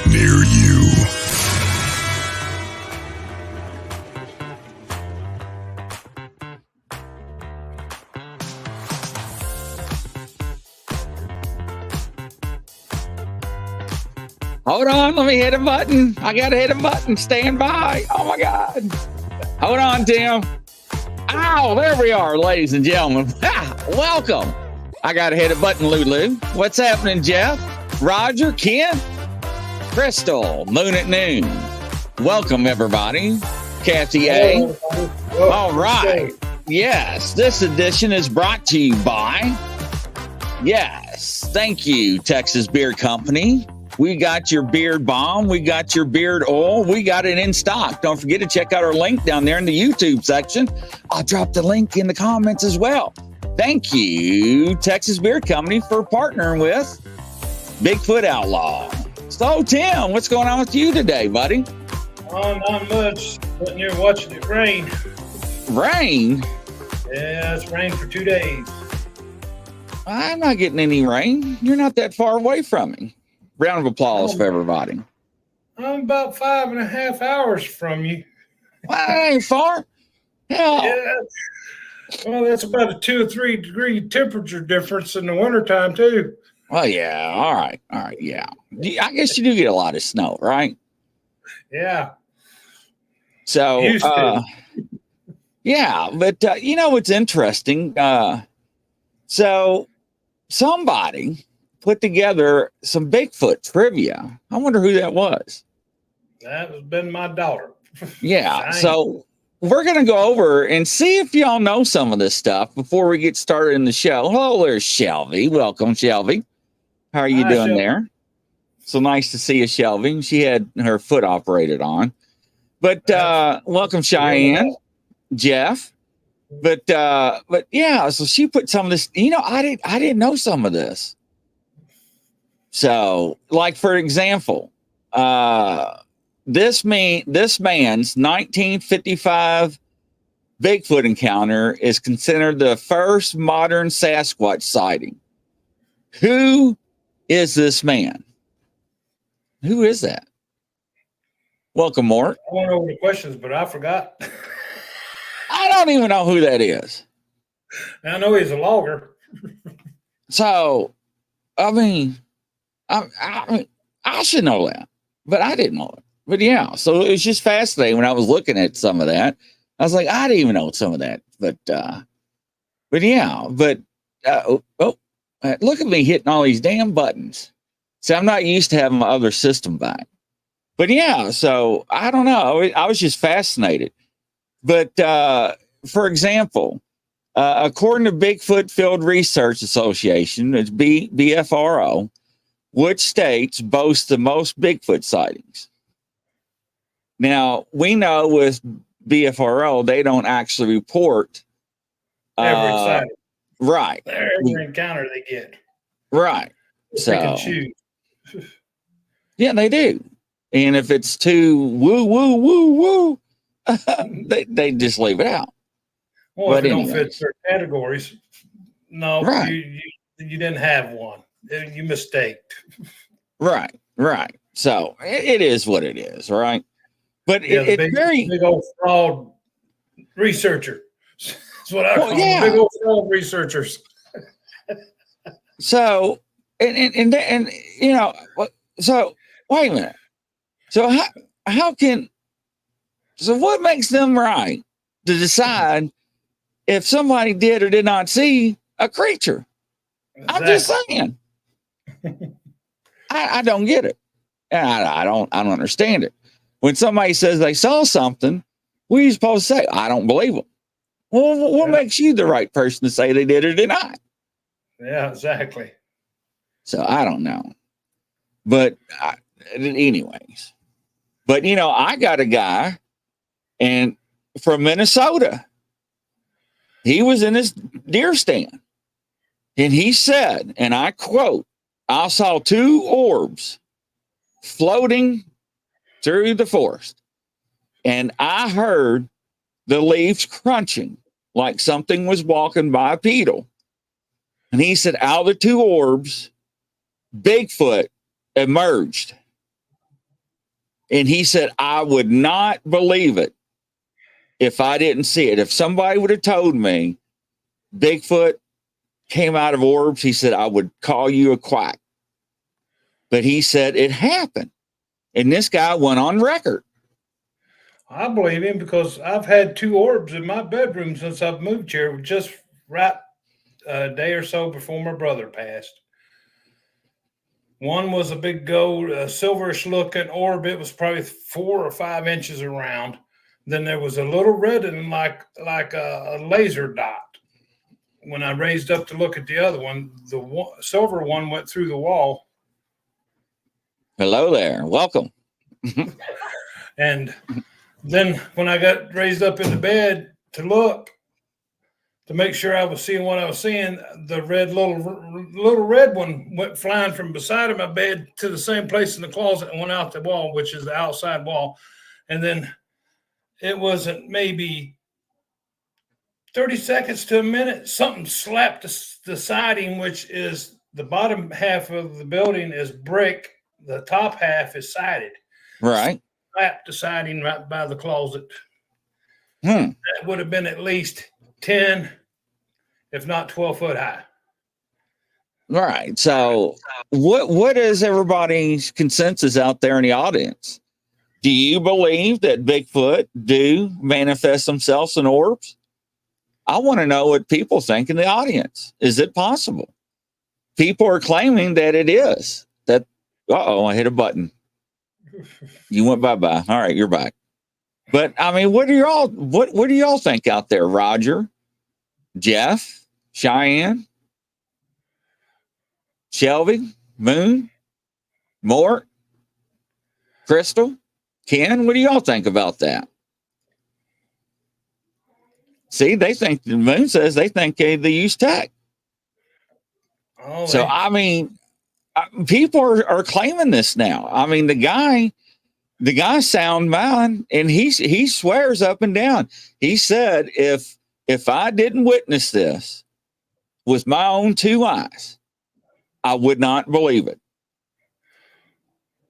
near you. Hold on, let me hit a button. I gotta hit a button. Stand by. Oh my God. Hold on, Tim. Ow, there we are, ladies and gentlemen. Welcome. I gotta hit a button, Lulu. What's happening, Jeff? Roger, Ken, Crystal, Moon at Noon. Welcome, everybody. Kathy A. All right. Yes, this edition is brought to you by, yes, thank you, Texas Beer Company. We got your beard balm. We got your beard oil. We got it in stock. Don't forget to check out our link down there in the YouTube section. I'll drop the link in the comments as well. Thank you, Texas Beer Company, for partnering with Bigfoot Outlaw. So, Tim, what's going on with you today, buddy? Oh, not much. Sitting here watching it rain. Rain? Yeah, it's rained for 2 days. I'm not getting any rain. You're not that far away from me. Round of applause for everybody. I'm about 5.5 hours from you. Well, that ain't far. Hell. Yeah. Well, that's about a 2 or 3 degree temperature difference in the wintertime, too. Well, yeah. All right. Yeah. I guess you do get a lot of snow, right? Yeah. So, yeah. But, you know what's interesting? So, somebody put together some Bigfoot trivia. I wonder who that was. That has been my daughter. Yeah. So we're going to go over and see if y'all know some of this stuff before we get started in the show. Hello there, Shelby. Welcome, Shelby. How are you doing, Shelby? There? So nice to see you, Shelby. She had her foot operated on. But welcome, Cheyenne, Jeff. But yeah, so she put some of this, you know, I didn't know some of this. So, like, for example, this man's 1955 Bigfoot encounter is considered the first modern Sasquatch sighting. Who is this man? Who is that? Welcome, Mort. I went over the questions, but I forgot. I don't even know who that is. I know he's a logger. So, I mean, I should know that, but I didn't know it. But yeah, so it was just fascinating when I was looking at some of that. I was like, I didn't even know some of that. But yeah, look at me hitting all these damn buttons. See, I'm not used to having my other system back. But yeah, so I don't know. I was just fascinated. But for example, according to Bigfoot Field Research Association, it's BFRO, which states boast the most Bigfoot sightings? Now, we know with BFRO, they don't actually report every sighting. Right. Every encounter they get. Right. So, they can choose. Yeah, they do. And if it's too woo, they just leave it out. Well, if it don't fit certain categories, no, right. You didn't have one. You mistaked. Right. So it is what it is, right? But yeah, it's very big old fraud researcher. That's what I call them, big old fraud researchers. So and you know, so wait a minute. So what makes them right to decide if somebody did or did not see a creature? Exactly. I'm just saying. I don't get it. And I don't understand it. When somebody says they saw something, what are you supposed to say? I don't believe them. Well, what makes you the right person to say they did or did not? Yeah, exactly. So I don't know. But anyways. But, you know, I got a guy from Minnesota. He was in his deer stand. And he said, and I quote, I saw 2 orbs floating through the forest. And I heard the leaves crunching like something was walking bipedal. And he said, out of the 2 orbs, Bigfoot emerged. And he said, I would not believe it if I didn't see it. If somebody would have told me Bigfoot came out of orbs, he said, I would call you a quack. But he said it happened. And this guy went on record. I believe him because I've had 2 orbs in my bedroom since I've moved here, just right a day or so before my brother passed. One was a big gold, silverish looking orb. It was probably 4 or 5 inches around. Then there was a little red and like a laser dot. When I raised up to look at the other one, the silver one went through the wall. Hello there. Welcome. And then when I got raised up in the bed to look, to make sure I was seeing what I was seeing, the little red one went flying from beside of my bed to the same place in the closet and went out the wall, which is the outside wall. And then it wasn't maybe 30 seconds to a minute, something slapped the siding, which is the bottom half of the building is brick. The top half is sided. Right. Slapped the siding right by the closet. That would have been at least 10, if not 12 foot high. Right. So what is everybody's consensus out there in the audience? Do you believe that Bigfoot do manifest themselves in orbs? I want to know what people think in the audience. Is it possible? People are claiming that it is. That, I hit a button. You went bye-bye. All right, you're back. But I mean, what do y'all think out there? Roger, Jeff, Cheyenne, Shelby, Moon, Mort, Crystal, Ken, what do y'all think about that? See, they think the Moon says they think they use tech. Oh, so I mean, people are claiming this now. I mean, the guy sound mind, and he swears up and down. He said, if I didn't witness this with my own 2 eyes, I would not believe it.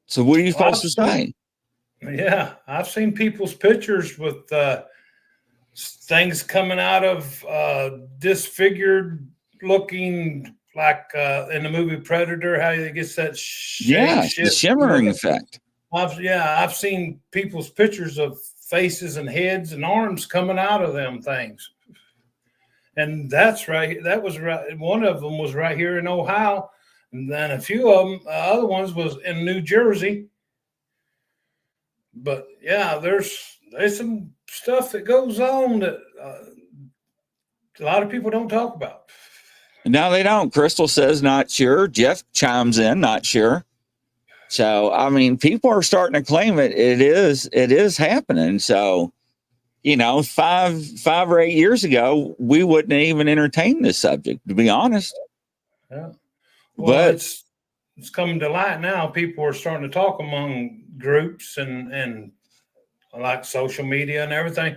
So what are you supposed to say? Yeah, I've seen people's pictures with things coming out of disfigured looking, like in the movie Predator, how it gets that the shimmering effect. I've seen people's pictures of faces and heads and arms coming out of them things. And that's right. That was right. One of them was right here in Ohio. And then a few of them, other ones was in New Jersey. But yeah, there's some stuff that goes on that a lot of people don't talk about. No, they don't. Crystal says not sure. Jeff chimes in, not sure. So, I mean, people are starting to claim it. It is happening. So, 5 or 8 years ago, we wouldn't even entertain this subject, to be honest. Yeah. Well, but it's coming to light now. People are starting to talk among groups and like social media and everything,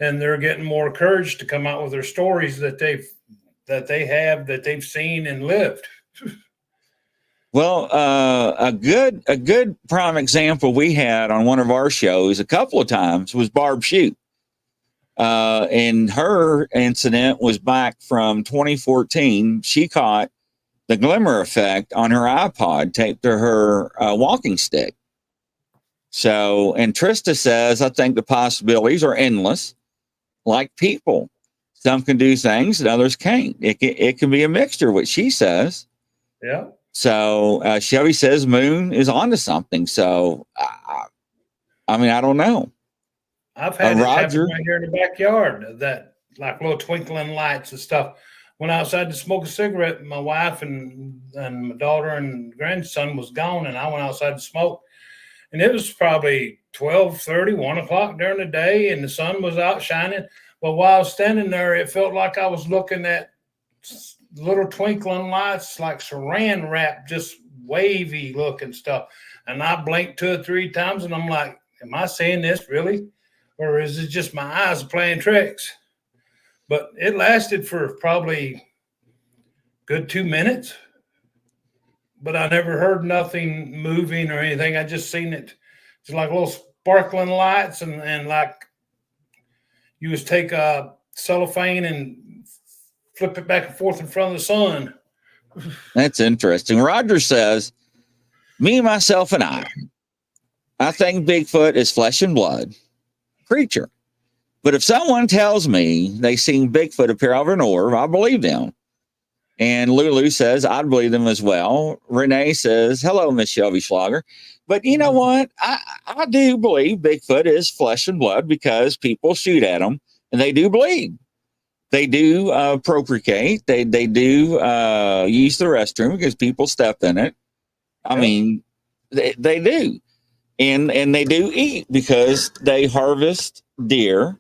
and they're getting more courage to come out with their stories that they've seen and lived. Well, a good prime example we had on one of our shows a couple of times was Barb Shute. And her incident was back from 2014. She caught the glimmer effect on her iPod taped to her walking stick. So, and Trista says, I think the possibilities are endless, like people. Some can do things and others can't. It can be a mixture, what she says. Yeah. So Shelby says Moon is onto something. So, I mean, I don't know. I've had it happen right here in the backyard, that like little twinkling lights and stuff. Went outside to smoke a cigarette. My wife and my daughter and grandson was gone, and I went outside to smoke. And it was probably 12:30, 1 o'clock during the day, and the sun was out shining. But while I was standing there, it felt like I was looking at little twinkling lights, like saran wrap, just wavy looking stuff. And I blinked 2 or 3 times, and I'm like, am I seeing this really? Or is it just my eyes playing tricks? But it lasted for probably good 2 minutes. But I never heard nothing moving or anything. I just seen it Just like little sparkling lights, and like you just take a cellophane and flip it back and forth in front of the sun. That's interesting. Roger says, me, myself, and I think Bigfoot is flesh and blood creature. But if someone tells me they seen Bigfoot appear over an orb, I believe them. And Lulu says, I'd believe them as well. Renee says, hello, Miss Shelby Schlager. But you know what? I do believe Bigfoot is flesh and blood because people shoot at them and they do bleed. They do procreate. They do use the restroom because people step in it. I mean, they do. And they do eat because they harvest deer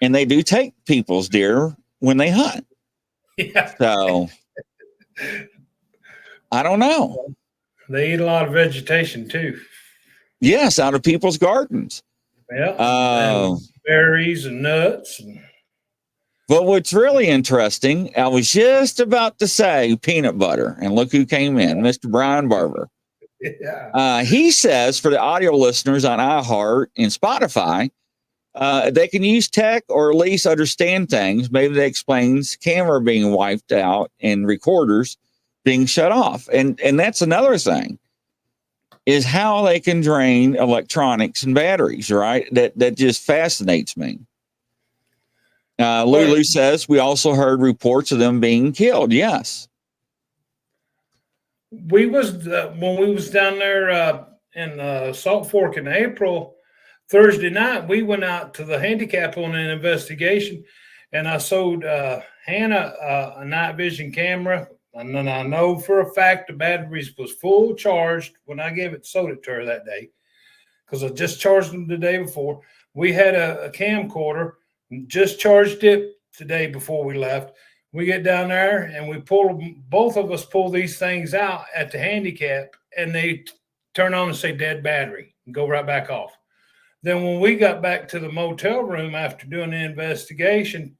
and they do take people's deer when they hunt. Yeah. So I don't know. They eat a lot of vegetation too. Yes, out of people's gardens. Yeah. Berries and nuts. But what's really interesting, I was just about to say peanut butter, and look who came in, Mr. Brian Barber. Yeah. He says for the audio listeners on iHeart and Spotify, they can use tech or at least understand things. Maybe that explains camera being wiped out and recorders being shut off. And that's another thing, is how they can drain electronics and batteries, right? That just fascinates me. Lulu says, we also heard reports of them being killed. Yes. We was, when we was down there in Salt Fork in April, Thursday night, we went out to the handicap on an investigation, and I sold Hannah a night vision camera. And then I know for a fact the batteries was full charged when I sold it to her that day, because I just charged them the day before. We had a camcorder, just charged it the day before we left. We get down there and both of us pull these things out at the handicap, and they turn on and say dead battery and go right back off. Then when we got back to the motel room after doing the investigation,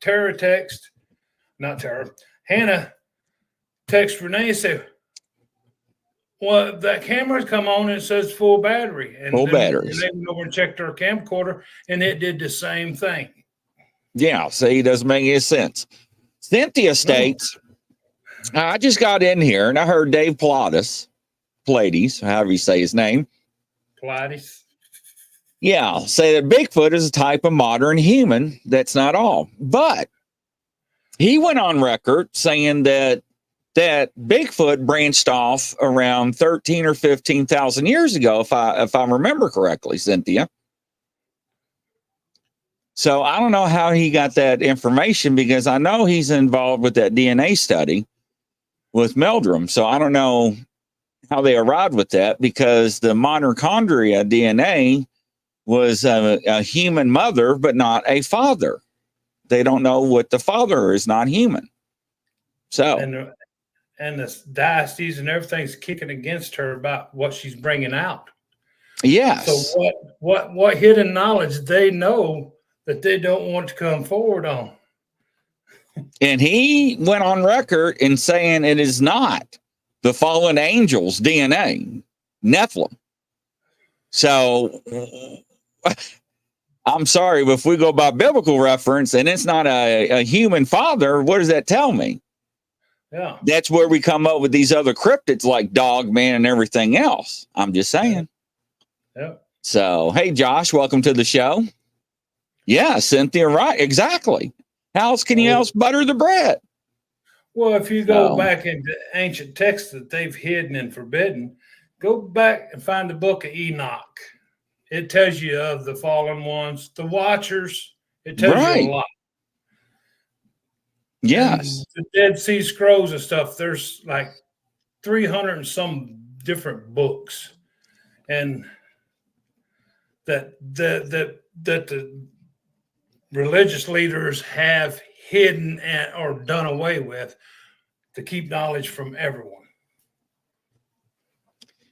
Hannah text Renee and said, well, that camera's come on and it says full battery. And full batteries. Renee went over and checked her camcorder, and it did the same thing. Yeah, see, it doesn't make any sense. Cynthia states, I just got in here and I heard Dave Pilates, however you say his name. Pilates. Yeah, say that Bigfoot is a type of modern human. That's not all. But he went on record saying that Bigfoot branched off around 13 or 15,000 years ago, if I remember correctly, Cynthia. So I don't know how he got that information, because I know he's involved with that DNA study with Meldrum. So I don't know how they arrived with that, because the mitochondria DNA was a human mother, but not a father. They don't know what the father is, not human. So, and the diocese and everything's kicking against her about what she's bringing out. Yes. So what hidden knowledge they know that they don't want to come forward on? And he went on record in saying it is not the fallen angels' DNA, Nephilim. So I'm sorry, but if we go by biblical reference and it's not a human father, what does that tell me? Yeah. That's where we come up with these other cryptids like Dogman and everything else. I'm just saying. Yeah. So, hey, Josh, welcome to the show. Yeah, Cynthia, right. Exactly. How else can you else butter the bread? Well, if you go back into ancient texts that they've hidden and forbidden, go back and find the book of Enoch. It tells you of the fallen ones, the watchers. It tells you a lot. Yes. And the Dead Sea Scrolls and stuff, there's like 300 and some different books. And that the religious leaders have hidden or done away with to keep knowledge from everyone.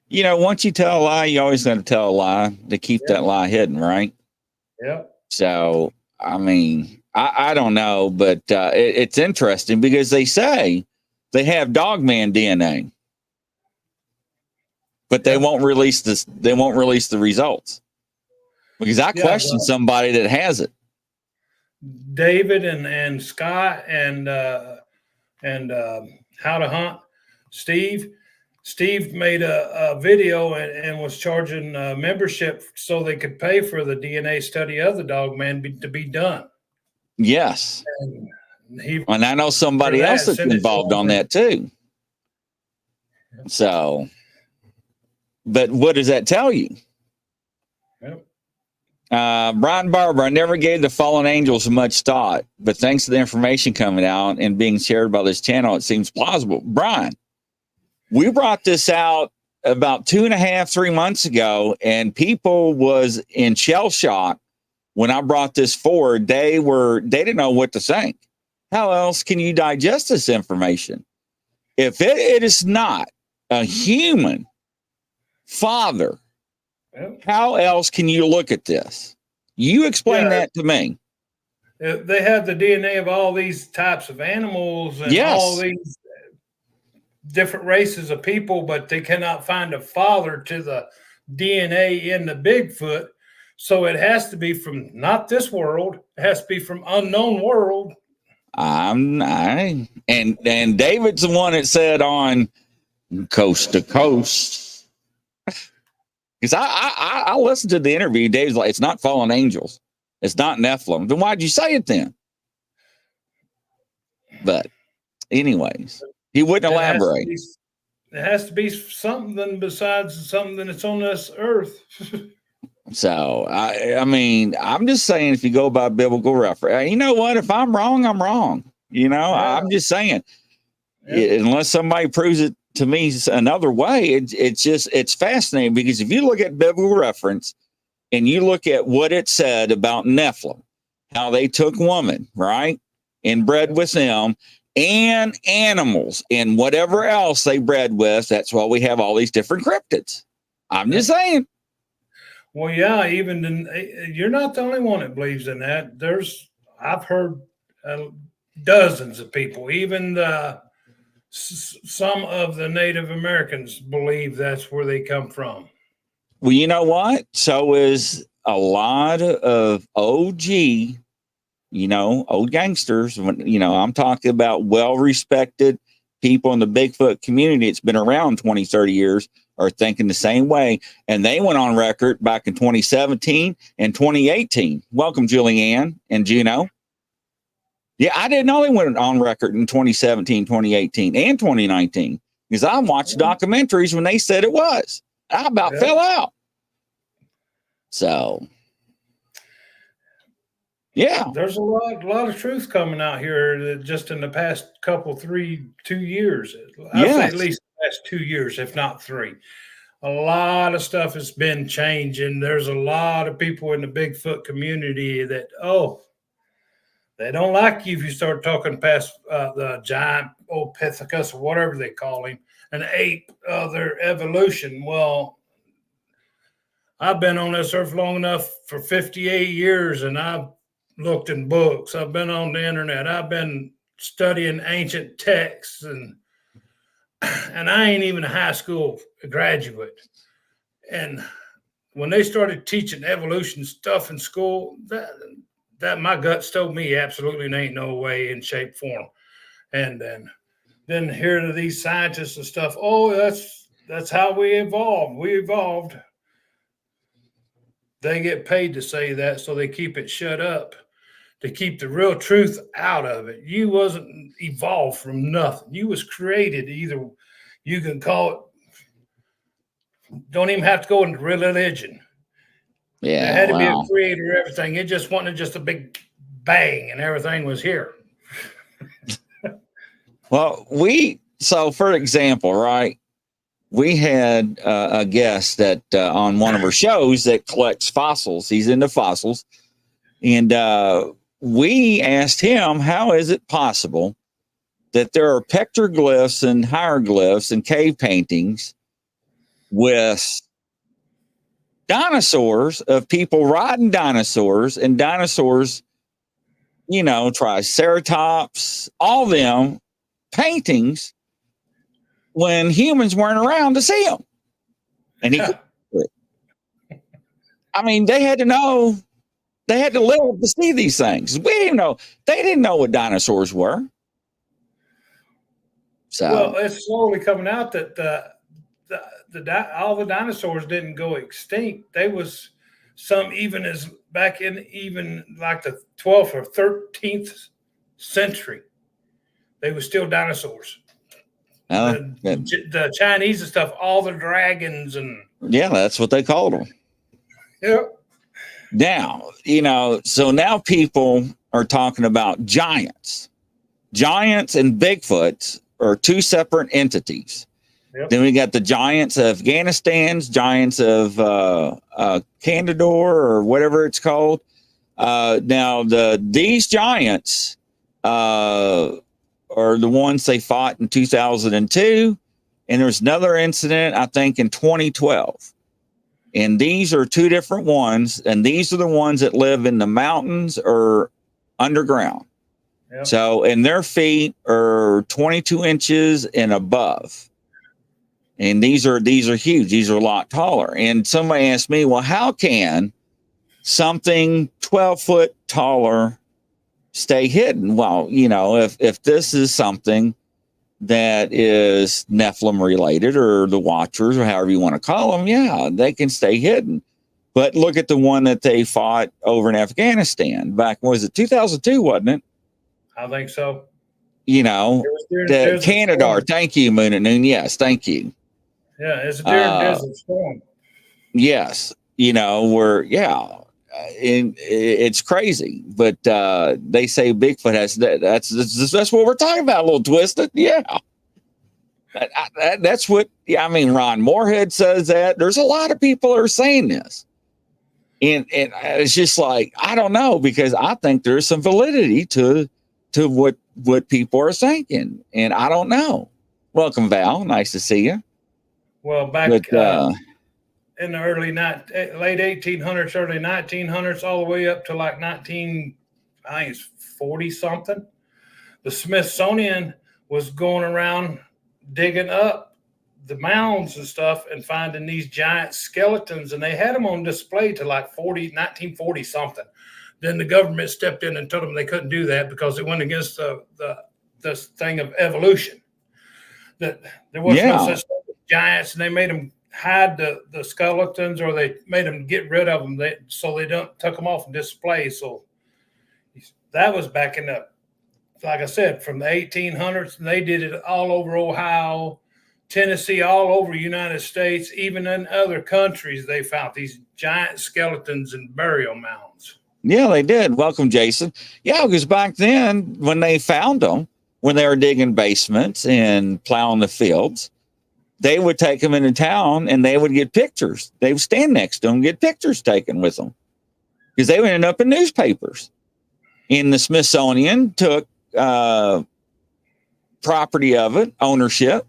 You know, once you tell a lie, you always got to tell a lie to keep that lie hidden, right? Yeah. So, I mean, I don't know, but it's interesting because they say they have Dogman DNA. but they won't release this. They won't release the results because I question somebody that has it. David and Scott and How to Hunt, Steve made a video and was charging membership so they could pay for the DNA study of the Dogman to be done. Yes. And I know somebody else that's involved on that too. So, but what does that tell you? Yep. Brian Barber, I never gave the fallen angels much thought, but thanks to the information coming out and being shared by this channel, it seems plausible. Brian, we brought this out about 2.5, 3 months ago, and people was in shell shock when I brought this forward. They didn't know what to think. How else can you digest this information? If it is not a human father, how else can you look at this? You explain that to me. They have the DNA of all these types of animals and all these different races of people, but they cannot find a father to the DNA in the Bigfoot. So it has to be from not this world. It has to be from unknown world. And David's the one that said on Coast to Coast. Because I listened to the interview. Dave's like, it's not fallen angels. It's not Nephilim. Then why'd you say it then? But anyways, he wouldn't elaborate. It has to be something besides something that's on this earth. So, I mean, I'm just saying, if you go by biblical reference, you know what? If I'm wrong, I'm wrong. You know, I'm just saying, unless somebody proves it to me another way, it's fascinating, because if you look at biblical reference and you look at what it said about Nephilim, how they took woman, right, and bred with them, and animals and whatever else they bred with, that's why we have all these different cryptids. I'm just saying. Well, yeah, you're not the only one that believes in that. I've heard dozens of people, even some of the Native Americans believe that's where they come from. Well, you know what? So is a lot of OG, old gangsters. I'm talking about well-respected people in the Bigfoot community. It's been around 20, 30 years. Are thinking the same way. And they went on record back in 2017 and 2018. Welcome, Julianne and Juno. Yeah, I didn't know they went on record in 2017, 2018, and 2019, because I watched documentaries when they said it was. I about fell out. So, yeah. There's a lot of truth coming out here just in the past 2 years. I'd say at least the past 2 years, if not 3. A lot of stuff has been changing. There's a lot of people in the Bigfoot community that, they don't like you if you start talking past the giant Opithecus or whatever they call him, an ape, their evolution. Well, I've been on this earth long enough for 58 years, and I've looked in books. I've been on the internet. I've been studying ancient texts, and I ain't even a high school graduate. And when they started teaching evolution stuff in school, that my guts told me absolutely ain't no way in shape, form. And then here to these scientists and stuff, that's how we evolved. We evolved. They get paid to say that, so they keep it shut up, to keep the real truth out of it. You wasn't evolved from nothing. You was created. Either you can call it, don't even have to go into religion. Yeah, there had to be a creator of everything. It just wasn't just a big bang and everything was here. Well, so for example, right, we had a guest that on one of our shows that collects fossils. He's into fossils. And we asked him, how is it possible that there are petroglyphs and hieroglyphs and cave paintings with dinosaurs of people riding dinosaurs, and dinosaurs, triceratops, all them paintings, when humans weren't around to see them? And he, I mean, they had to know, they had to live to see these things. We didn't know, they didn't know what dinosaurs were. So, well, it's slowly coming out that all the dinosaurs didn't go extinct. They was some even as back in even like the 12th or 13th century. They were still dinosaurs. The Chinese and stuff, all the dragons and yeah, that's what they called them. Yeah. Now, you know, so now people are talking about giants. Giants and Bigfoot are two separate entities. Yep. Then we got the giants of Afghanistan's, giants of Candador or whatever it's called. Now, these giants are the ones they fought in 2002. And there's another incident, I think, in 2012. And these are two different ones. And these are the ones that live in the mountains or underground. Yep. So, and their feet are 22 inches and above. And these are huge. These are a lot taller. And somebody asked me, well, how can something 12 foot taller stay hidden? Well, you know, if this is something that is Nephilim related or the Watchers or however you want to call them, yeah, they can stay hidden. But look at the one that they fought over in Afghanistan back, was it 2002, wasn't it? I think so. You know, the Canada. Thank you, Moon and Noon. Yes, thank you. Yeah, it's a desert storm. Yes, you know, it's crazy, but they say Bigfoot has that. That's what we're talking about. A little twisted, yeah. That's what. Yeah, I mean, Ron Moorhead says that. There's a lot of people are saying this, and it's just like I don't know, because I think there's some validity to what people are thinking, and I don't know. Welcome, Val. Nice to see you. Well, back in the late 1800s, early 1900s, all the way up to like 40 something, the Smithsonian was going around digging up the mounds and stuff and finding these giant skeletons, and they had them on display to like 1940 something. Then the government stepped in and told them they couldn't do that because it went against the thing of evolution. That there was no such thing as giants, and they made them hide the skeletons, or they made them get rid of them. So they took them off and display. So that was back in like I said, from the 1800s, and they did it all over Ohio, Tennessee, all over the United States, even in other countries. They found these giant skeletons and burial mounds. Yeah, they did. Welcome, Jason. Yeah, because back then when they found them, when they were digging basements and plowing the fields, they would take them into town and they would get pictures. They would stand next to them and get pictures taken with them because they would end up in newspapers. And the Smithsonian took property of it, ownership,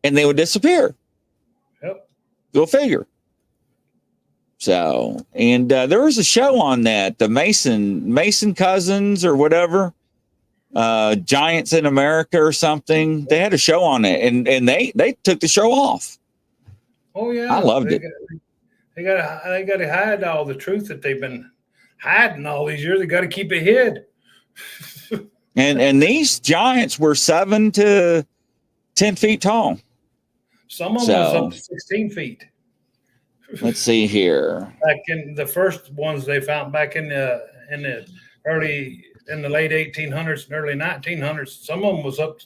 and they would disappear. Yep. Go figure. So, and there was a show on that, the Mason cousins or whatever, Giants in America or something. They had a show on it, and they took the show off. Oh yeah, I loved it. They got to hide all the truth that they've been hiding all these years. They got to keep it hid. and these giants were 7 to 10 feet tall. Some of them was up to 16 feet. Let's see here. Back in the first ones they found back in the late 1800s and early 1900s, some of them was up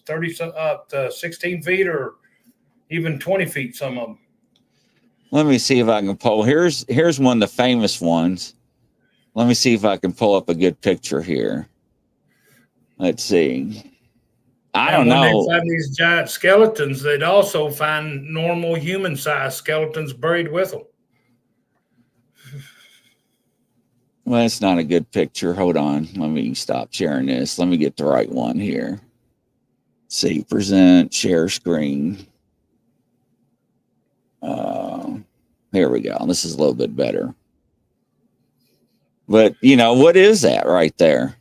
to 16 feet or even 20 feet. Some of them. Let me see if I can pull. Here's one of the famous ones. Let me see if I can pull up a good picture here. Let's see. I don't know. When they find these giant skeletons, they'd also find normal human-sized skeletons buried with them. Well, that's not a good picture. Hold on. Let me stop sharing this. Let me get the right one here. Let's see, present, share screen. Here we go. This is a little bit better. But, you know, what is that right there?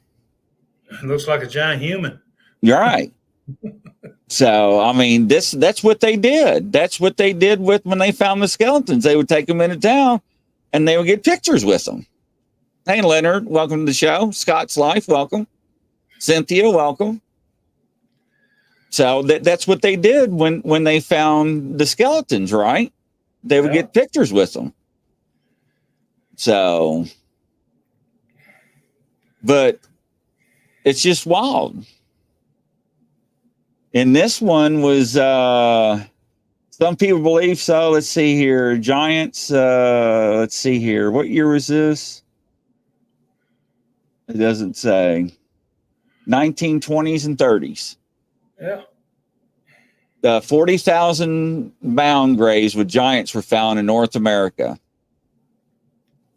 It looks like a giant human. You're right. So, I mean, that's what they did. That's what they did with when they found the skeletons. They would take them into town and they would get pictures with them. Hey, Leonard, welcome to the show. Scott's Life, welcome. Cynthia, welcome. So that's what they did when they found the skeletons, right? They would get pictures with them. So, but it's just wild. And this one was, some people believe so. Let's see here. Giants. Let's see here. What year was this? It doesn't say. 1920s and 30s. Yeah. 40,000 mound graves with giants were found in North America.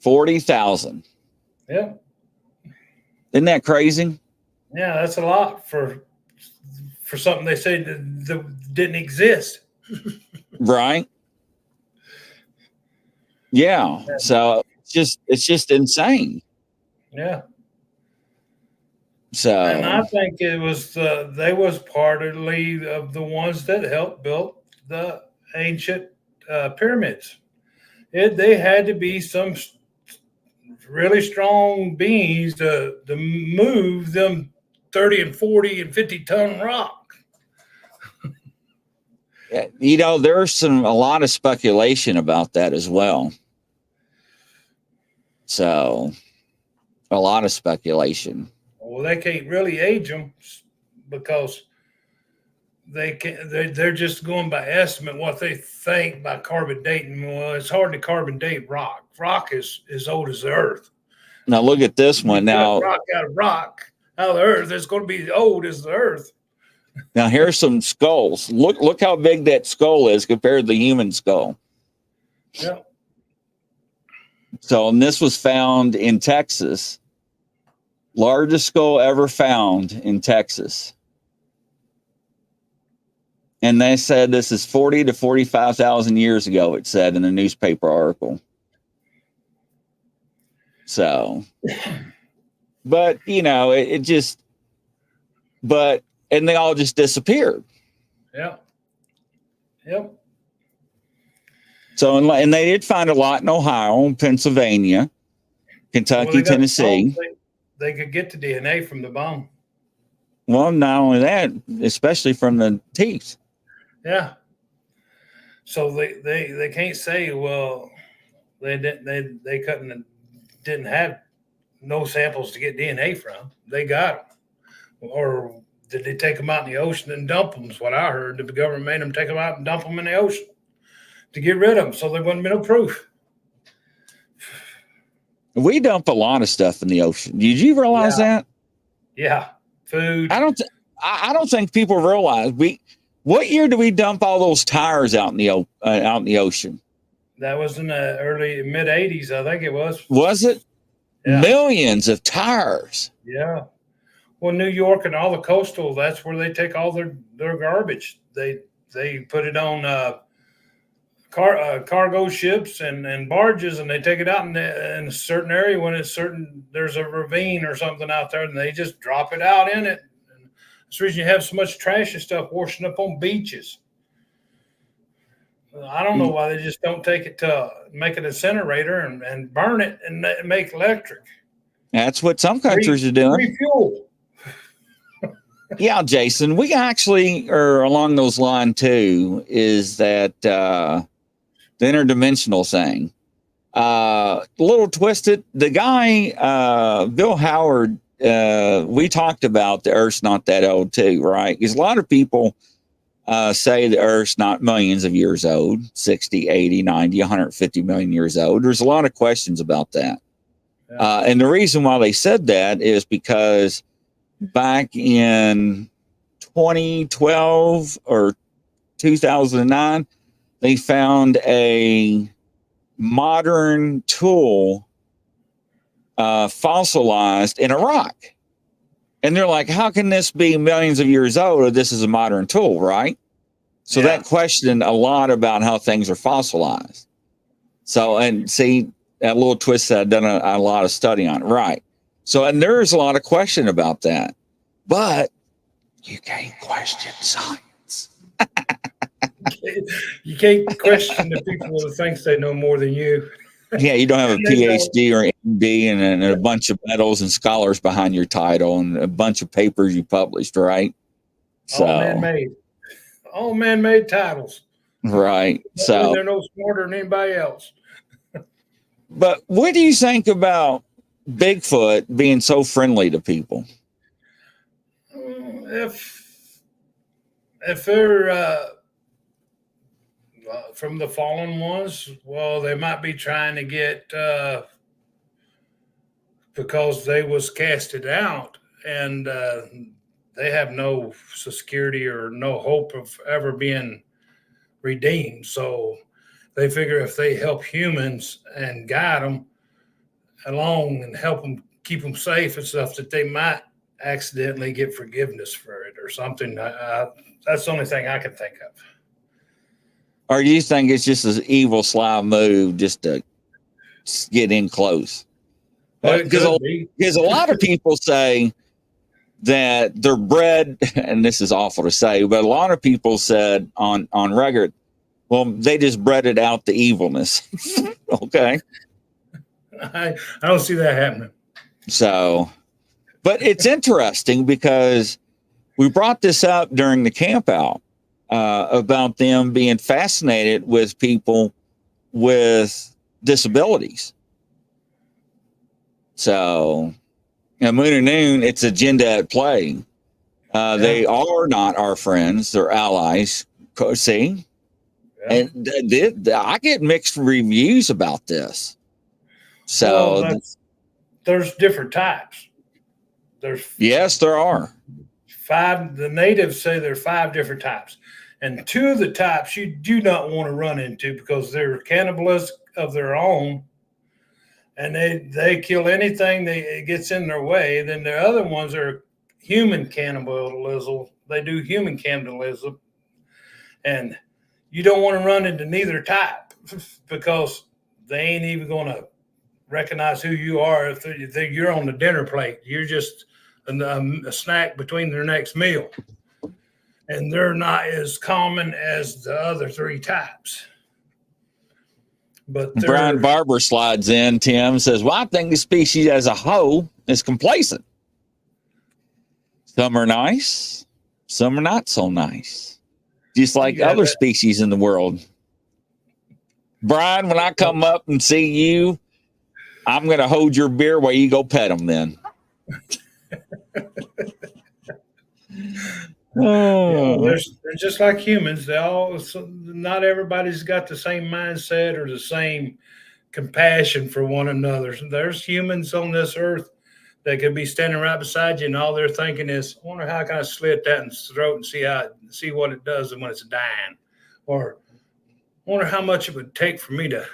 40,000. Yeah. Isn't that crazy? Yeah, that's a lot for something they say that didn't exist. Right. Yeah. So it's just insane. Yeah. So, and I think it was they was partly of the ones that helped build the ancient pyramids. They had to be some really strong beings to move them 30 and 40 and 50 ton rock. You know, there's a lot of speculation about that as well. So, a lot of speculation. Well, they can't really age them because they're just going by estimate what they think by carbon dating. Well, it's hard to carbon date rock. Rock is as old as the earth. Now look at this one. Now rock out of the earth, it's going to be as old as the earth. Now here's some skulls. Look how big that skull is compared to the human skull. Yeah. So, and this was found in Texas. Largest skull ever found in Texas. And they said this is 40 to 45,000 years ago, it said in a newspaper article. So, but, you know, it just, but, and they all just disappeared. Yeah. Yep. So, and they did find a lot in Ohio, Pennsylvania, Kentucky, Tennessee. They could get the DNA from the bone. Well, not only that, especially from the teeth. Yeah. So they can't say, well, they didn't have no samples to get DNA from. They got them. Or did they take them out in the ocean and dump them? Is what I heard. The government made them take them out and dump them in the ocean to get rid of them, so there wouldn't be no proof. We dump a lot of stuff in the ocean. Did you realize that? Yeah, food. I don't think people realize What year did we dump all those tires out in the ocean? That was in the early mid '80s, I think it was. Was it? Yeah. Millions of tires. Yeah. Well, New York and all the coastal, that's where they take all their garbage. They put it on cargo ships and barges, and they take it out in a certain area when there's a ravine or something out there, and they just drop it out in it. And that's the reason you have so much trash and stuff washing up on beaches. I don't know why they just don't take it to make an incinerator and burn it and make electric. That's what some countries are doing. Refuel. Yeah, Jason, we actually are along those lines too, is that the interdimensional thing. A little twisted. The guy, Bill Howard, we talked about the Earth's not that old too, right? Because a lot of people say the Earth's not millions of years old, 60, 80, 90, 150 million years old. There's a lot of questions about that. Yeah. And the reason why they said that is because back in 2012 or 2009, they found a modern tool fossilized in a rock. And they're like, how can this be millions of years old if this is a modern tool, right? So that questioned a lot about how things are fossilized. So, and see, that little twist that I've done a lot of study on, right? So, and there's a lot of question about that. But you can't question science. You can't question the people who thinks they know more than you. Yeah, you don't have a PhD or MD and a bunch of medals and scholars behind your title and a bunch of papers you published, right? So, all man-made titles. Right. So they're no smarter than anybody else. But what do you think about Bigfoot being so friendly to people? If they're from the fallen ones, well, they might be trying to get because they was casted out, and they have no security or no hope of ever being redeemed. So they figure if they help humans and guide them along and help them keep them safe and stuff, that they might accidentally get forgiveness for it or something. That's the only thing I can think of. Or do you think it's just an evil, sly move just to get in close? Because a lot of people say that they're bred, and this is awful to say, but a lot of people said on record, well, they just bred it out the evilness. Okay. I don't see that happening. So, but it's interesting because we brought this up during the camp out about them being fascinated with people with disabilities. So, Moon and Noon, it's agenda at play. They are not our friends; they're allies. See, and I get mixed reviews about this. So, there's different types. Yes, there are 5. The natives say there are 5 different types, and 2 of the types you do not want to run into because they're cannibalistic of their own. And they kill anything that gets in their way. Then the other ones are human cannibalism. They do human cannibalism. And you don't want to run into neither type because they ain't even going to recognize who you are if you're on the dinner plate. You're just a snack between their next meal. And they're not as common as the other 3 types. But Brian Barber slides in. Tim says, well, I think the species as a whole is complacent. Some are nice, some are not so nice, just like other species in the world. Brian, when I come up and see you, I'm going to hold your beer while you go pet them then. They're just like humans. Not everybody's got the same mindset or the same compassion for one another. There's humans on this earth that could be standing right beside you, and all they're thinking is, "I wonder how I can slit that in its throat and see what it does when it's dying," or "I wonder how much it would take for me to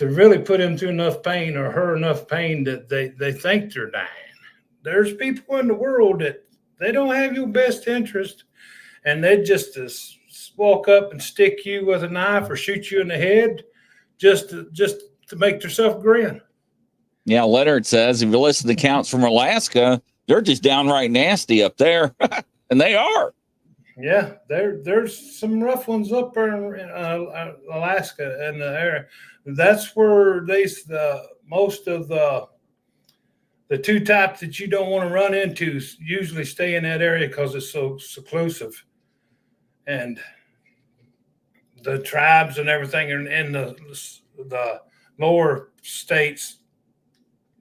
really put him through enough pain or her enough pain that they think they're dying." There's people in the world that they don't have your best interest, and they just walk up and stick you with a knife or shoot you in the head just to make themselves grin. Yeah, Leonard says if you listen to the counts from Alaska, they're just downright nasty up there, and they are. Yeah, there's some rough ones up there in Alaska and the area. That's where most of the 2 types that you don't want to run into usually stay in that area because it's so seclusive. And the tribes and everything in the lower states,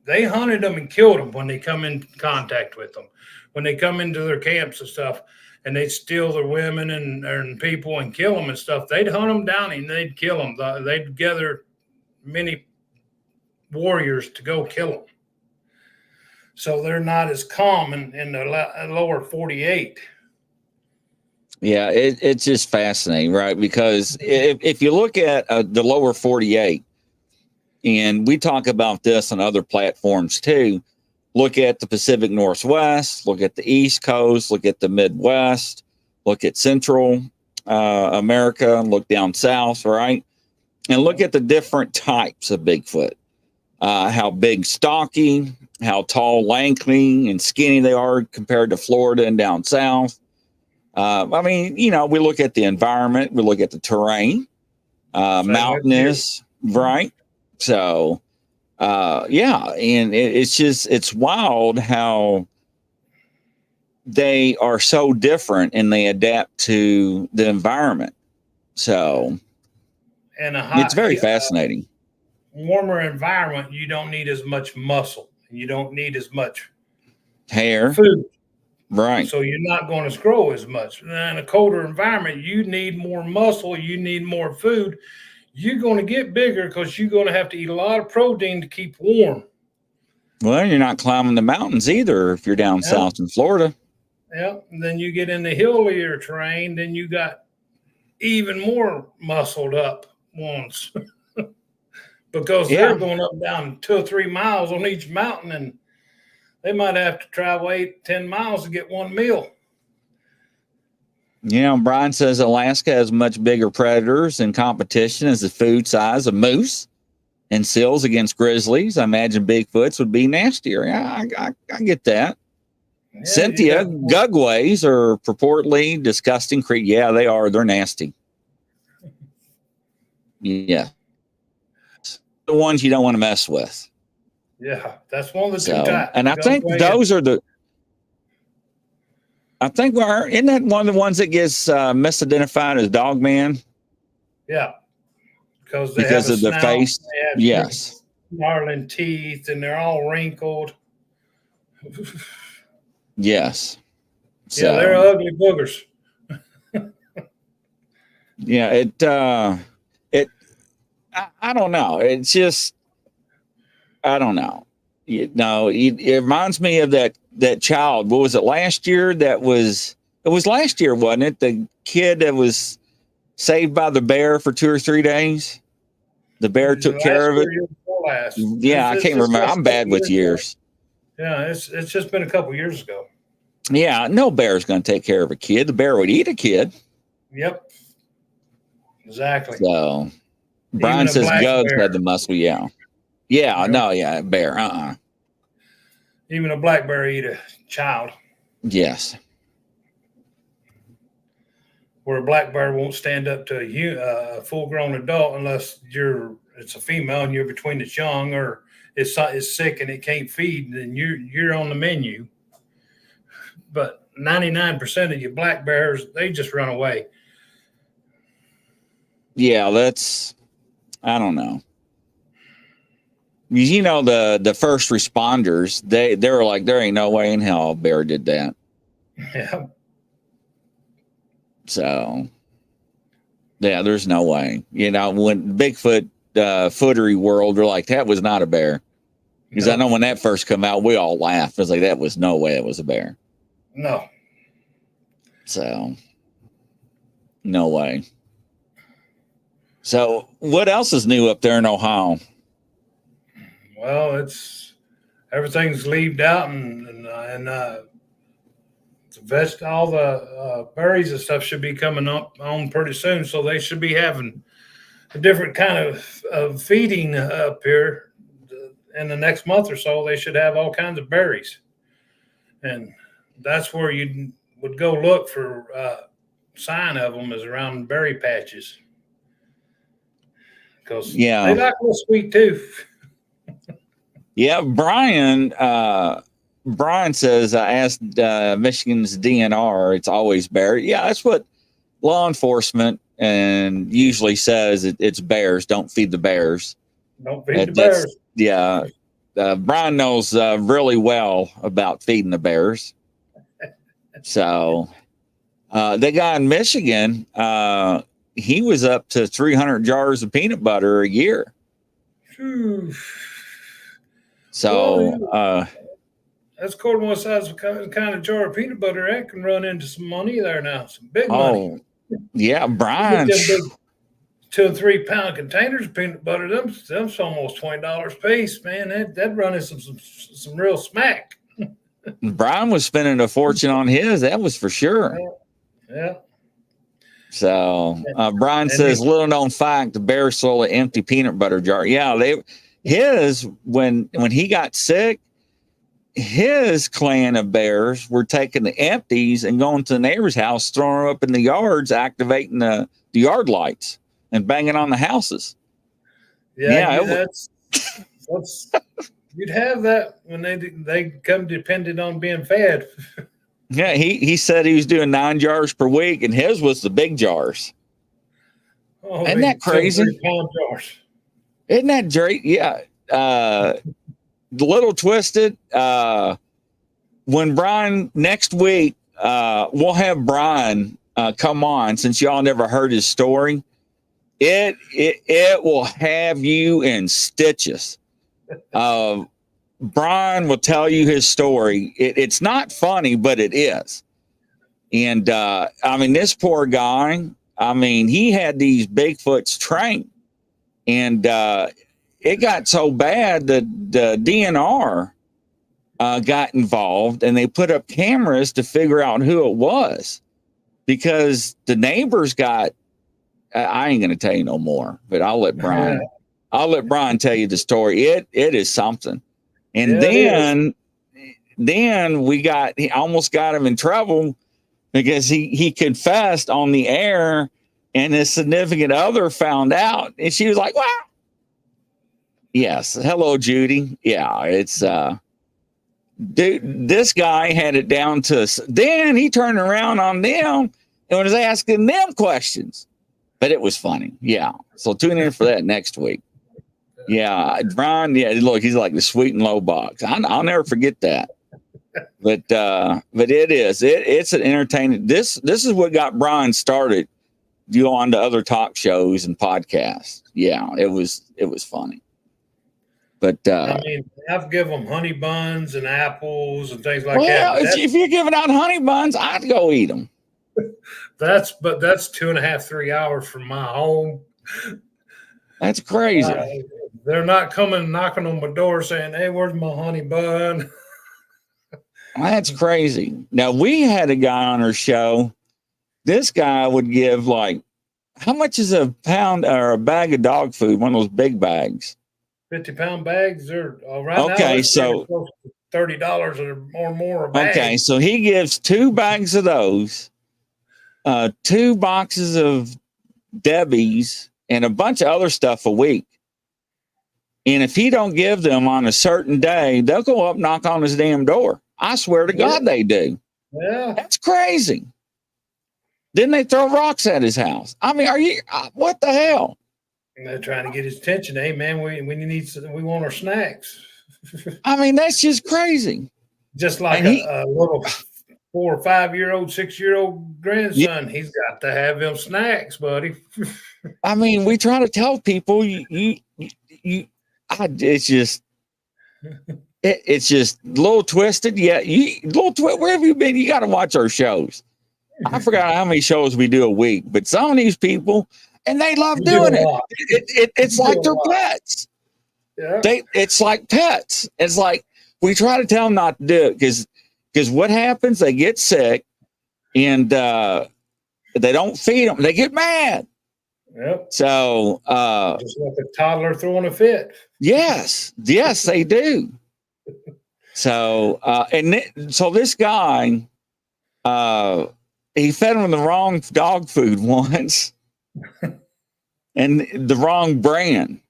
they hunted them and killed them when they come in contact with them. When they come into their camps and stuff, and they'd steal their women and people and kill them and stuff, they'd hunt them down and they'd kill them. They'd gather many warriors to go kill them. So they're not as common in the lower 48. Yeah, it's just fascinating, right? Because if you look at the lower 48, and we talk about this on other platforms too, look at the Pacific Northwest, look at the East Coast, look at the Midwest, look at Central America, look down south, right? And look at the different types of Bigfoot. How big, stocky, how tall, lanky, and skinny they are compared to Florida and down south. I mean, you know, we look at the environment, we look at the terrain, mountainous, right? So, yeah, and it's wild how they are so different and they adapt to the environment. So, and it's very fascinating. Warmer environment, you don't need as much muscle. You don't need as much hair, food. Right. So you're not going to grow as much. In a colder environment, you need more muscle. You need more food. You're going to get bigger because you're going to have to eat a lot of protein to keep warm. Well, you're not climbing the mountains either if you're down south in Florida. Yeah. And then you get in the hillier terrain, then you got even more muscled up ones because they're going up and down 2 or 3 miles on each mountain, and they might have to travel 8-10 miles to get one meal. You know, Brian says Alaska has much bigger predators in competition as the food size of moose and seals against grizzlies. I imagine Bigfoots would be nastier. I get that. Yeah, Cynthia, gugways are purportedly disgusting creatures. Yeah, they are. They're nasty. Yeah. The ones you don't want to mess with. Yeah, that's one of the two types. And I think those are the. I think isn't that one of the ones that gets misidentified as Dogman? Yeah, because of the face. Yes, snarling teeth, and they're all wrinkled. Yes. So, yeah, they're ugly boogers. Yeah, I don't know. It's just, I don't know. It reminds me of that child. What was it last year? It was last year, wasn't it? The kid that was saved by the bear for 2 or 3 days. The bear took care of it. Yeah, I can't remember. I'm bad with years. Yeah, it's just been a couple years ago. Yeah, no bear's going to take care of a kid. The bear would eat a kid. Yep. Exactly. So Brian says Gugs had the muscle. Yeah. Yeah. No. Yeah. Bear. Even a black bear eat a child. Yes. Where a black bear won't stand up to a full-grown adult unless it's a female and you're between its young, or it's sick and it can't feed, then you're on the menu. But 99% of your black bears, they just run away. Yeah, I don't know. You know, the first responders, they were like, there ain't no way in hell a bear did that. Yeah. So, yeah, there's no way. You know, when Bigfoot footery world, they're like, that was not a bear. Because I know when that first came out, we all laughed. It was like, that was no way it was a bear. No. So, no way. So, what else is new up there in Ohio? Well, everything's leaved out, and all the berries and stuff should be coming on pretty soon. So they should be having a different kind of feeding up here in the next month or so. They should have all kinds of berries, and that's where you would go look for sign of them, is around berry patches. Because they like a little sweet too. Yeah, Brian says, I asked Michigan's DNR, it's always bear. Yeah, that's what law enforcement and usually says. It's bears. Don't feed the bears. Don't feed the bears. Yeah. Brian knows really well about feeding the bears. So the guy in Michigan, he was up to 300 jars of peanut butter a year. So that's quarter one size kind of jar of peanut butter. That can run into some money there now. Some big money. Yeah, Brian. 2 and 3 pound containers of peanut butter. Them's almost $20 a piece, man. That'd run into some real smack. Brian was spending a fortune on his. That was for sure. Yeah. So Brian says, little known fact, the bear sold an empty peanut butter jar. Yeah, when he got sick, his clan of bears were taking the empties and going to the neighbor's house, throwing them up in the yards, activating the yard lights and banging on the houses. That's you'd have that when they come dependent on being fed. Yeah, he said he was doing 9 jars per week, and his was the big jars. Oh, isn't that crazy? 3-pound jars. Isn't that great? Yeah. The little twisted. When Brian next week, we'll have Brian come on, since y'all never heard his story. It will have you in stitches. Brian will tell you his story. It's not funny, but it is. And I mean, this poor guy, I mean, he had these Bigfoots trained, and it got so bad that the DNR got involved, and they put up cameras to figure out who it was, because the neighbors got, I ain't going to tell you no more, but I'll let Brian tell you the story. It is something. And then he almost got him in trouble, because he confessed on the air, and his significant other found out, and she was like, "Wow, yes, hello, Judy." Yeah, it's dude, this guy had it down to. Then he turned around on them and was asking them questions, but it was funny. Yeah, so tune in for that next week. Yeah, Brian. Yeah, look, he's like the sweet and low box. I'll never forget that. But it's an entertaining. This is what got Brian started. You go on to other talk shows and podcasts. Yeah, it was funny. But I mean, I've given them honey buns and apples and things like that. Well, if you're giving out honey buns, I'd go eat them. That's 2.5, 3 hours from my home. That's crazy. They're not coming knocking on my door saying, "Hey, where's my honey bun?" That's crazy. Now, we had a guy on our show. This guy would give, like, how much is a pound or a bag of dog food? One of those big bags. 50-pound bags. They're right okay, now. So $30 or more a bag. Okay, so he gives 2 bags of those, 2 boxes of Debbie's, and a bunch of other stuff a week. And if he don't give them on a certain day, they'll go up, knock on his damn door. I swear to God, they do. Yeah. That's crazy. Then they throw rocks at his house. I mean, what the hell? And they're trying to get his attention. Hey, man, we want our snacks. I mean, that's just crazy. Just like a little 4 or 5-year-old, 6-year-old grandson, he's got to have them snacks, buddy. I mean, we try to tell people it's just a little twisted. Yeah, where have you been? You got to watch our shows. I forgot how many shows we do a week, but some of these people, and they love doing it. It's like they're pets. Yeah. It's like pets. It's like we try to tell them not to do it, because what happens? They get sick, and they don't feed them. They get mad. Yep. So just like a toddler throwing a fit. Yes, they do. So so this guy, he fed him the wrong dog food once, and the wrong brand,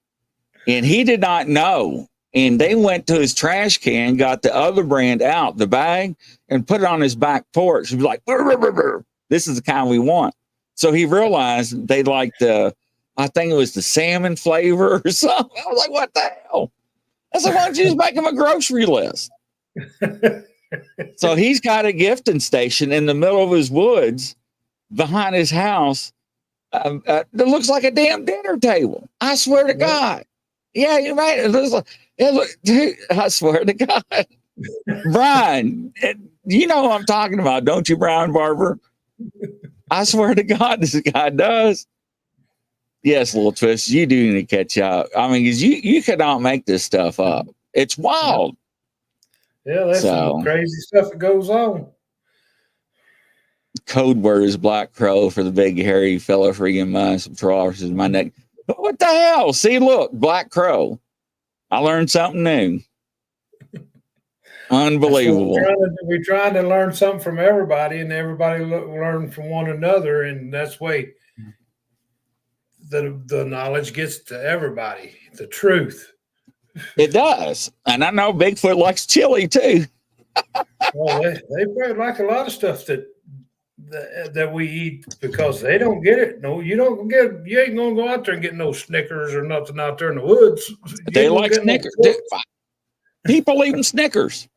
and he did not know. And they went to his trash can, got the other brand out the bag, and put it on his back porch. He was like, "Burr, burr, burr, burr. This is the kind we want." So he realized they liked I think it was the salmon flavor or something. I was like, what the hell? I said, why don't you just make him a grocery list? So he's got a gifting station in the middle of his woods behind his house that looks like a damn dinner table. I swear to God. Yeah, you're right. Dude, I swear to God. Brian, you know what I'm talking about, don't you, Brian Barber? I swear to God, this guy does. Yes, little twist. You do need to catch up. I mean, because you cannot make this stuff up. It's wild. Yeah, that's some crazy stuff that goes on. Code word is black crow for the big hairy fella freaking monster in my neck. What the hell? See, look, black crow. I learned something new. Unbelievable. We're trying to learn something from everybody, and everybody learn from one another, and that's way the knowledge gets to everybody. The truth. It does, and I know Bigfoot likes chili too. Well, they probably like a lot of stuff that we eat because they don't get it. No, you don't get. You ain't gonna go out there and get no Snickers or nothing out there in the woods. They like Snickers. People eating Snickers.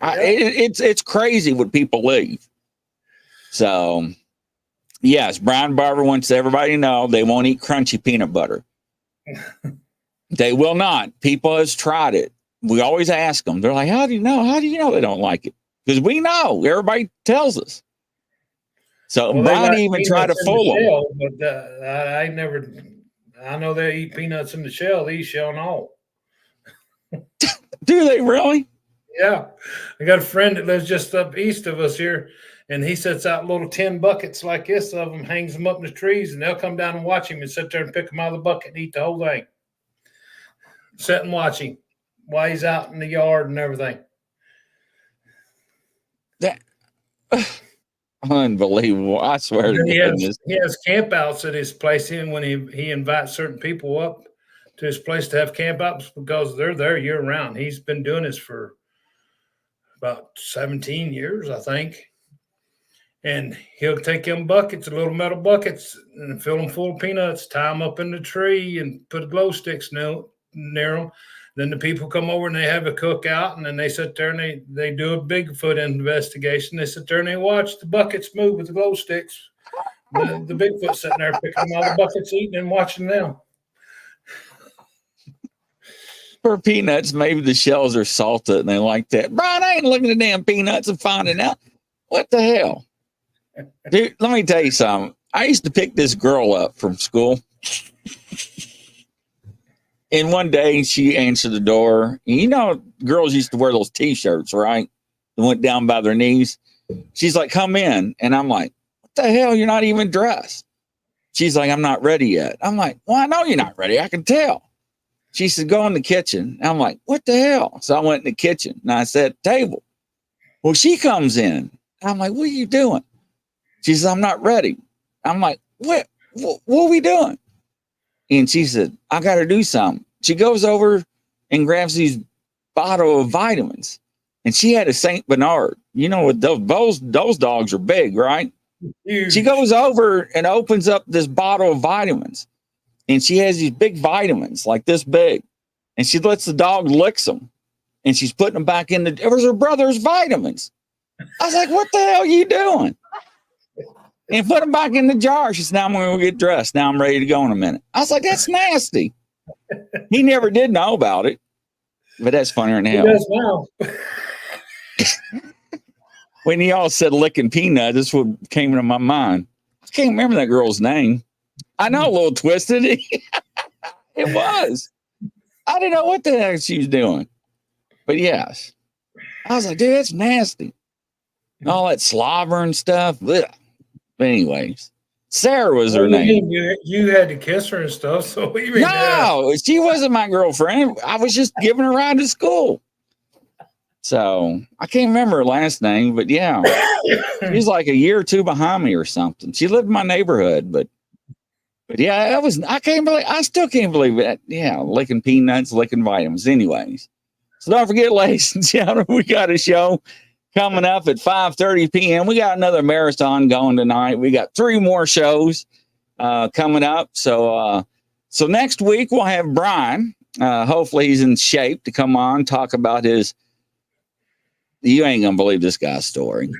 It's crazy what people leave. So, yes, Brian Barber wants everybody to know they won't eat crunchy peanut butter. They will not. People has tried it. We always ask them. They're like, how do you know? How do you know they don't like it? Because we know. Everybody tells us. So Brian even tried to fool them. But I know they eat peanuts in the shell. They eat shell and all. Do they really? Yeah. I got a friend that lives just up east of us here, and he sets out little tin buckets like this of them, hangs them up in the trees, and they'll come down and watch him and sit there and pick them out of the bucket and eat the whole thing. Sit and watch him while he's out in the yard and everything. That unbelievable. I swear to goodness. He has campouts at his place when he invites certain people up to his place to have campouts because they're there year round. He's been doing this for about 17 years, I think. And he'll take them buckets, little metal buckets, and fill them full of peanuts, tie them up in the tree, and put glow sticks near them. Then the people come over and they have a cookout, and then they sit there and they do a Bigfoot investigation. They sit there and they watch the buckets move with the glow sticks. The Bigfoot sitting there picking them out of the buckets, eating and watching them. For peanuts, maybe the shells are salted and they like that. Brian, I ain't looking at damn peanuts and finding out. What the hell? Dude, let me tell you something. I used to pick this girl up from school. And one day she answered the door. And you know, girls used to wear those T-shirts, right? They went down by their knees. She's like, come in. And I'm like, what the hell? You're not even dressed. She's like, I'm not ready yet. I'm like, well, I know you're not ready. I can tell. She said, go in the kitchen. I'm like, what the hell? So I went in the kitchen and I said, table. Well, she comes in. I'm like, what are you doing? She says, I'm not ready. I'm like, what are we doing? And she said, I got to do something. She goes over and grabs these bottle of vitamins. And she had a St. Bernard. You know, those dogs are big, right? Huge. She goes over and opens up this bottle of vitamins. And she has these big vitamins, like this big. And she lets the dog lick them. And she's putting them back in it was her brother's vitamins. I was like, what the hell are you doing? And put them back in the jar. She said, now I'm going to get dressed. Now I'm ready to go in a minute. I was like, that's nasty. He never did know about it. But that's funnier than hell. He does now. When y'all said licking peanut, this what came into my mind. I can't remember that girl's name. I know, a little twisted. It was. I didn't know what the heck she was doing. But yes. I was like, dude, that's nasty. And all that slobber and stuff. Ugh. But anyways, Sarah was her name. You had to kiss her and stuff. So no, she wasn't my girlfriend. I was just giving her a ride to school. So I can't remember her last name, but yeah. She's like a year or two behind me or something. She lived in my neighborhood, but yeah, I still can't believe it. Yeah, licking peanuts, licking vitamins. Anyways, so don't forget, ladies and gentlemen, we got a show coming up at 5:30 p.m. We got another marathon going tonight. We got 3 more shows coming up. So next week we'll have Brian. Hopefully he's in shape to come on, talk about his. You ain't gonna believe this guy's story.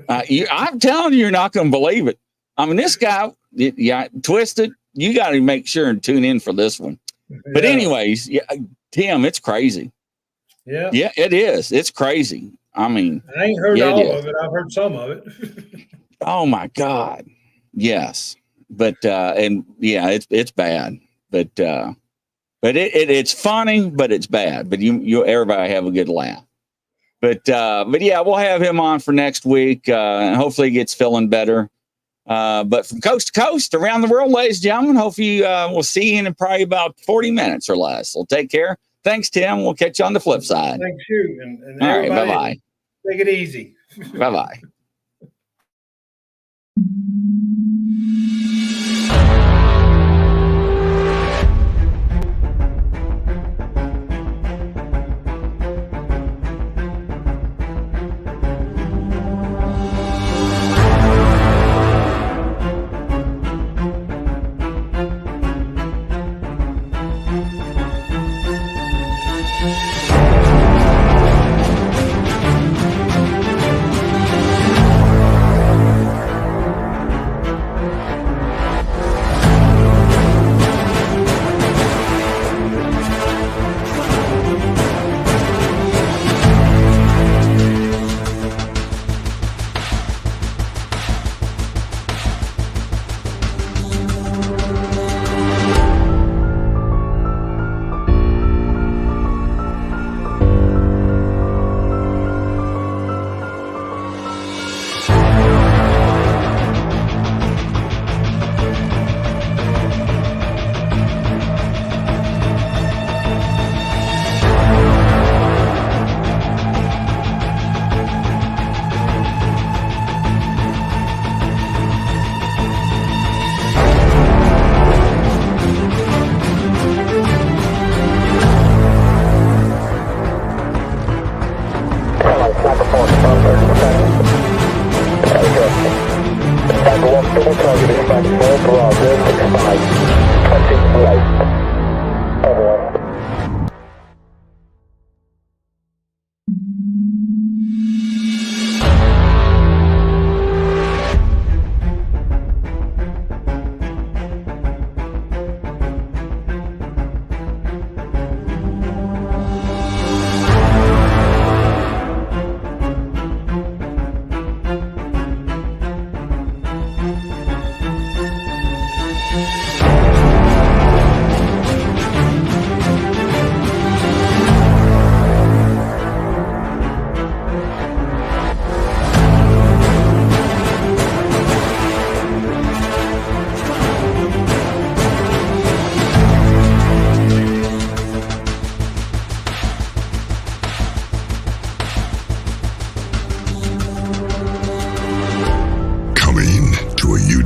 I'm telling you, you're not gonna believe it. I mean, this guy. Yeah, Twisted. You got to make sure and tune in for this one. But anyways, yeah, Tim, it's crazy. Yeah, it is. It's crazy. I mean, I ain't heard all of it. I've heard some of it. Oh my God, yes. But and yeah, it's bad. But it's funny, but it's bad. But you everybody have a good laugh. But yeah, we'll have him on for next week, and hopefully he gets feeling better. But from coast to coast around the world, ladies and gentlemen, hopefully we'll see you in probably about 40 minutes or less. So take care. Thanks, Tim. We'll catch you on the flip side. Thanks, you. And all right, bye-bye. Take it easy. Bye-bye.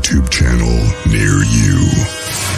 YouTube channel near you.